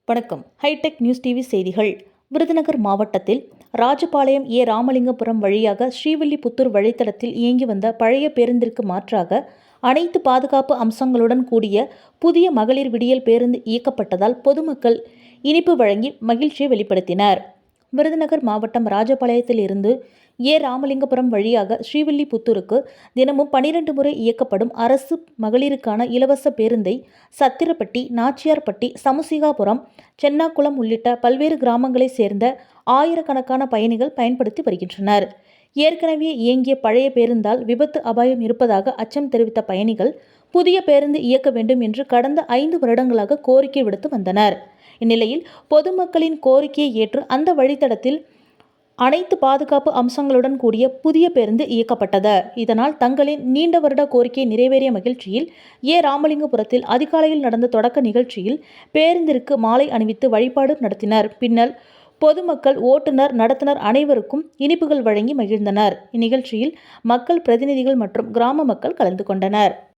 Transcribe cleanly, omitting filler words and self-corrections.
வணக்கம். Hitech news TV செய்திகள். விருதுநகர் மாவட்டத்தில் ராஜபாளையம் ராமலிங்கபுரம் வழியாக ஸ்ரீவில்லிபுத்தூர் வழித்தடத்தில் இயங்கி வந்த பழைய பேருந்திற்கு மாற்றாக அனைத்து பாதுகாப்பு அம்சங்களுடன் கூடிய புதிய மகளிர் விடியல் பேருந்து இயக்கப்பட்டதால் பொதுமக்கள் இனிப்பு வழங்கி மகிழ்ச்சியை வெளிப்படுத்தினர். விருதுநகர் மாவட்டம் ராஜபாளையத்தில் இருந்து ராமலிங்கபுரம் வழியாக ஸ்ரீவில்லிபுத்தூருக்கு தினமும் 12 முறை இயக்கப்படும் அரசு மகளிருக்கான இலவச பேருந்தை சத்திரப்பட்டி, நாச்சியார்பட்டி, சமுசிகாபுரம், சென்னாக்குளம் உள்ளிட்ட பல்வேறு கிராமங்களைச் சேர்ந்த ஆயிரக்கணக்கான பயணிகள் பயன்படுத்தி வருகின்றனர். ஏற்கனவே இயங்கிய பழைய பேருந்தால் விபத்து அபாயம் இருப்பதாக அச்சம் தெரிவித்த பயணிகள் புதிய பேருந்து இயக்க வேண்டும் என்று கடந்த 5 வருடங்களாக கோரிக்கை விடுத்து வந்தனர். இந்நிலையில் பொதுமக்களின் கோரிக்கையை ஏற்று அந்த வழித்தடத்தில் அனைத்து பாதுகாப்பு அம்சங்களுடன் கூடிய புதிய பேருந்து இயக்கப்பட்டது. இதனால் தங்களின் நீண்ட வருட கோரிக்கை நிறைவேறிய மகிழ்ச்சியில் ராமலிங்கபுரத்தில் அதிகாலையில் நடந்த தொடக்க நிகழ்ச்சியில் பேருந்திற்கு மாலை அணிவித்து வழிபாடு நடத்தினர். பின்னர் பொதுமக்கள், ஓட்டுநர், நடத்துனர் அனைவருக்கும் இனிப்புகள் வழங்கி மகிழ்ந்தனர். இந்நிகழ்ச்சியில் மக்கள் பிரதிநிதிகள் மற்றும் கிராம மக்கள் கலந்து கொண்டனர்.